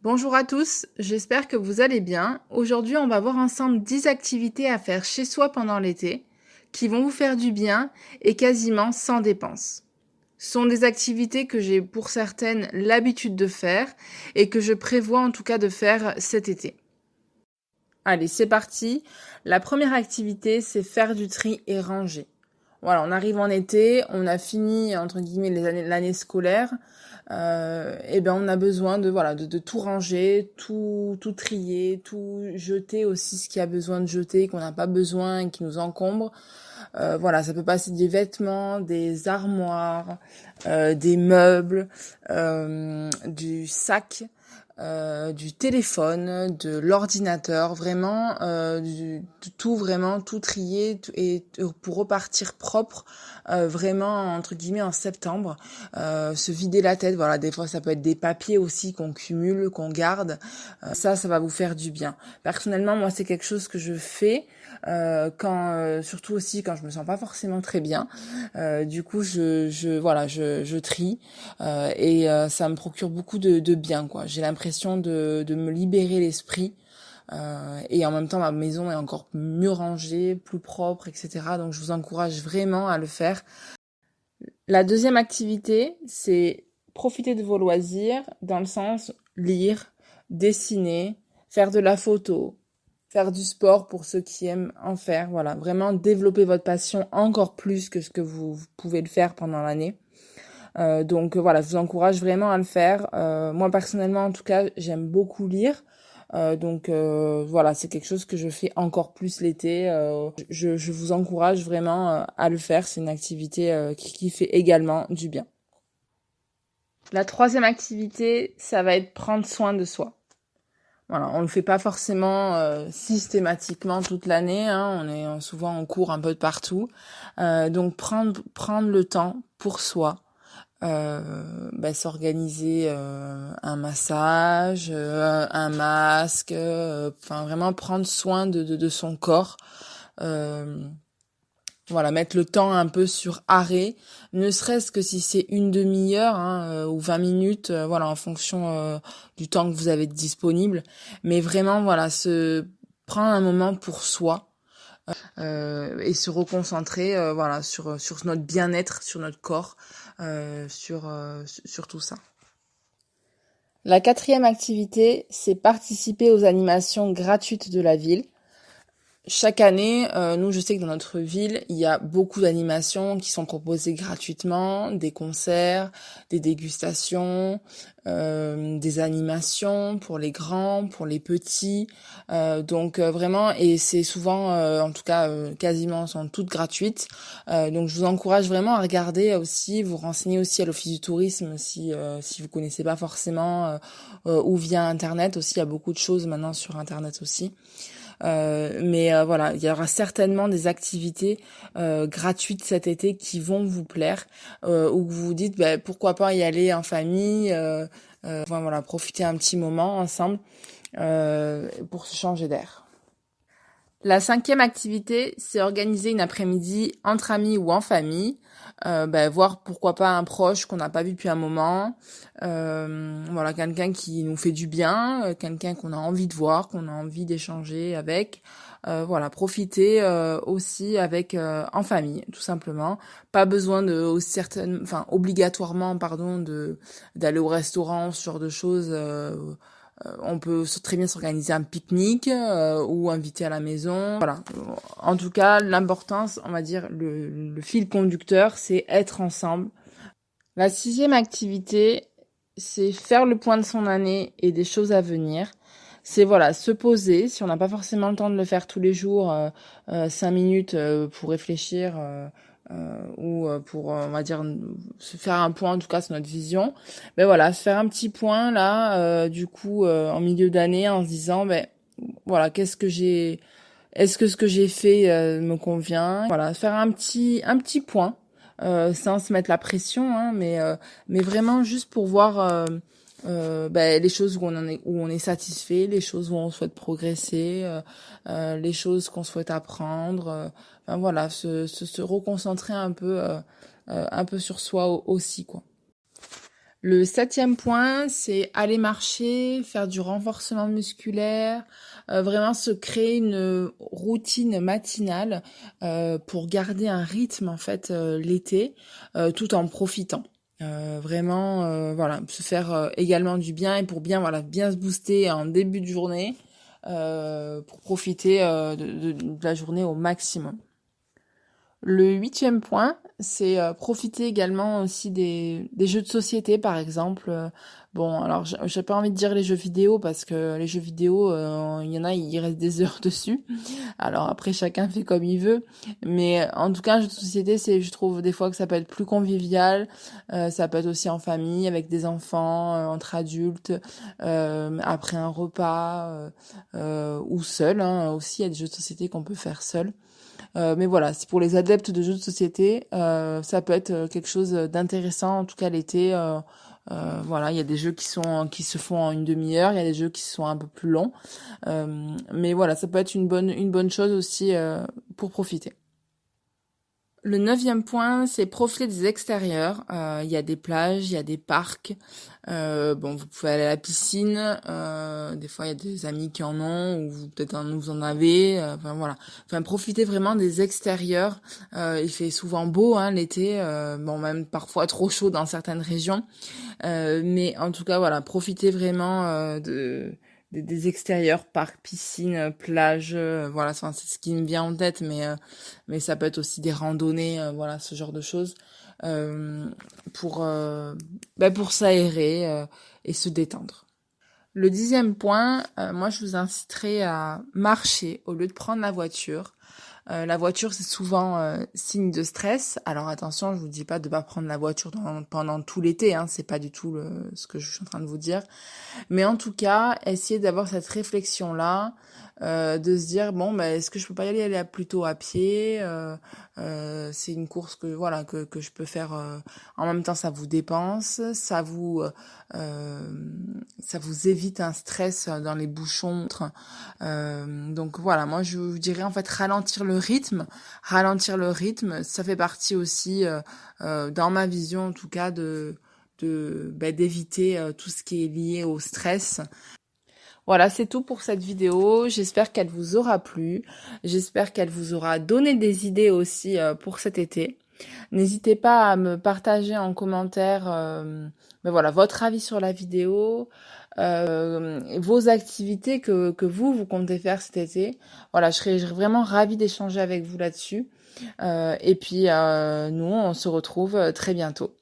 Bonjour à tous, j'espère que vous allez bien. Aujourd'hui, on va voir ensemble 10 activités à faire chez soi pendant l'été qui vont vous faire du bien et quasiment sans dépenses. Ce sont des activités que j'ai pour certaines l'habitude de faire et que je prévois en tout cas de faire cet été. Allez, c'est parti. La première activité, c'est faire du tri et ranger. Voilà, on arrive en été, on a fini entre guillemets l'année scolaire, et ben on a besoin de tout ranger, tout trier, tout jeter aussi ce qui a besoin de jeter, qu'on n'a pas besoin et qui nous encombre. Voilà, ça peut passer des vêtements, des armoires, des meubles, du sac. Du téléphone, de l'ordinateur, vraiment tout trier et pour repartir propre, vraiment entre guillemets en septembre, se vider la tête. Voilà, des fois ça peut être des papiers aussi qu'on cumule, qu'on garde. Ça va vous faire du bien. Personnellement, moi c'est quelque chose que je fais quand surtout aussi quand je me sens pas forcément très bien. Du coup, je trie et ça me procure beaucoup de bien, quoi. J'ai l'impression de me libérer l'esprit. Et en même temps, ma maison est encore mieux rangée, plus propre, etc. Donc, je vous encourage vraiment à le faire. La deuxième activité, c'est profiter de vos loisirs dans le sens lire, dessiner, faire de la photo, faire du sport pour ceux qui aiment en faire. Voilà, vraiment développer votre passion encore plus que ce que vous pouvez le faire pendant l'année. Donc voilà, je vous encourage vraiment à le faire. Moi personnellement, en tout cas, j'aime beaucoup lire. Voilà, c'est quelque chose que je fais encore plus l'été. Je vous encourage vraiment à le faire. C'est une activité qui fait également du bien. La troisième activité, ça va être prendre soin de soi. Voilà, on le fait pas forcément systématiquement toute l'année, hein, on est souvent en cours un peu de partout. Donc prendre le temps pour soi, s'organiser un massage, un masque, enfin vraiment prendre soin de son corps. Voilà, mettre le temps un peu sur arrêt, ne serait-ce que si c'est une demi-heure ou 20 minutes, voilà, en fonction du temps que vous avez disponible. Mais vraiment, voilà, se prendre un moment pour soi et se reconcentrer, voilà, sur notre bien-être, sur notre corps, sur tout ça. La quatrième activité, c'est participer aux animations gratuites de la ville. Chaque année, nous, je sais que dans notre ville, il y a beaucoup d'animations qui sont proposées gratuitement, des concerts, des dégustations, des animations pour les grands, pour les petits. Vraiment, et c'est souvent, en tout cas, quasiment, sont toutes gratuites. Donc je vous encourage vraiment à regarder aussi, vous renseigner aussi à l'Office du tourisme si vous connaissez pas forcément, ou via Internet aussi. Il y a beaucoup de choses maintenant sur Internet aussi. Voilà, il y aura certainement des activités gratuites cet été qui vont vous plaire, où vous vous dites pourquoi pas y aller en famille, voilà, profiter un petit moment ensemble pour se changer d'air. La cinquième activité, c'est organiser une après-midi entre amis ou en famille, voir pourquoi pas un proche qu'on n'a pas vu depuis un moment, voilà, quelqu'un qui nous fait du bien, quelqu'un qu'on a envie de voir, qu'on a envie d'échanger avec, voilà, profiter aussi avec en famille, tout simplement. Pas besoin obligatoirement, d'aller au restaurant, ce genre de choses. On peut très bien s'organiser un pique-nique ou inviter à la maison. Voilà. En tout cas, l'importance, on va dire, le fil conducteur, c'est être ensemble. La sixième activité, c'est faire le point de son année et des choses à venir. C'est voilà, se poser, si on n'a pas forcément le temps de le faire tous les jours, 5 minutes pour réfléchir ou pour, on va dire, se faire un point en tout cas sur notre vision. Voilà, se faire un petit point là, en milieu d'année en se disant, voilà, est-ce que ce que j'ai fait me convient? Voilà, faire un petit point. Sans se mettre la pression, hein, mais vraiment juste pour voir les choses où on est satisfait, les choses où on souhaite progresser, les choses qu'on souhaite apprendre. Voilà, se reconcentrer un peu sur soi aussi, quoi. Le 7e point, c'est aller marcher, faire du renforcement musculaire, vraiment se créer une routine matinale pour garder un rythme en fait l'été, tout en profitant. Vraiment, voilà, se faire également du bien et pour bien se booster en début de journée pour profiter de la journée au maximum. Le 8e point, c'est profiter également aussi des jeux de société, par exemple. Bon, alors j'ai pas envie de dire les jeux vidéo parce que les jeux vidéo, il y en a, il reste des heures dessus. Alors après, chacun fait comme il veut. Mais en tout cas, un jeu de société, je trouve des fois que ça peut être plus convivial. Ça peut être aussi en famille, avec des enfants, entre adultes, après un repas, ou seul. Hein, aussi, il y a des jeux de société qu'on peut faire seul. Mais voilà, c'est pour les adeptes de jeux de société, ça peut être quelque chose d'intéressant, en tout cas l'été. Voilà, il y a des jeux qui se font en une demi-heure, il y a des jeux qui sont un peu plus longs, mais voilà, ça peut être une bonne chose aussi pour profiter. Le 9e point, c'est profiter des extérieurs. Il y a des plages, il y a des parcs. Bon, vous pouvez aller à la piscine. Des fois, il y a des amis qui en ont, ou peut-être vous en avez. Enfin voilà. Enfin, profitez vraiment des extérieurs. Il fait souvent beau l'été. Bon, même parfois trop chaud dans certaines régions. Mais en tout cas, voilà, profitez vraiment des extérieurs, parcs, piscines, plages, voilà, c'est ce qui me vient en tête, mais ça peut être aussi des randonnées, voilà, ce genre de choses, pour pour s'aérer et se détendre. Le 10e point, moi je vous inciterai à marcher au lieu de prendre la voiture. La voiture, c'est souvent signe de stress. Alors attention, je vous dis pas de pas prendre la voiture pendant tout l'été, hein, c'est pas du tout ce que je suis en train de vous dire. Mais en tout cas, essayez d'avoir cette réflexion-là, de se dire bon, est-ce que je peux pas aller plutôt à pied, c'est une course que je peux faire. En même temps, ça vous dépense, ça vous évite un stress dans les bouchons. Donc voilà, moi je vous dirais en fait ralentir le rythme. Ralentir le rythme, ça fait partie aussi, dans ma vision en tout cas, d'éviter tout ce qui est lié au stress. Voilà, c'est tout pour cette vidéo. J'espère qu'elle vous aura plu. J'espère qu'elle vous aura donné des idées aussi pour cet été. N'hésitez pas à me partager en commentaire voilà, votre avis sur la vidéo, vos activités que vous comptez faire cet été. Voilà, je serais vraiment ravie d'échanger avec vous là-dessus. Et puis, nous, on se retrouve très bientôt.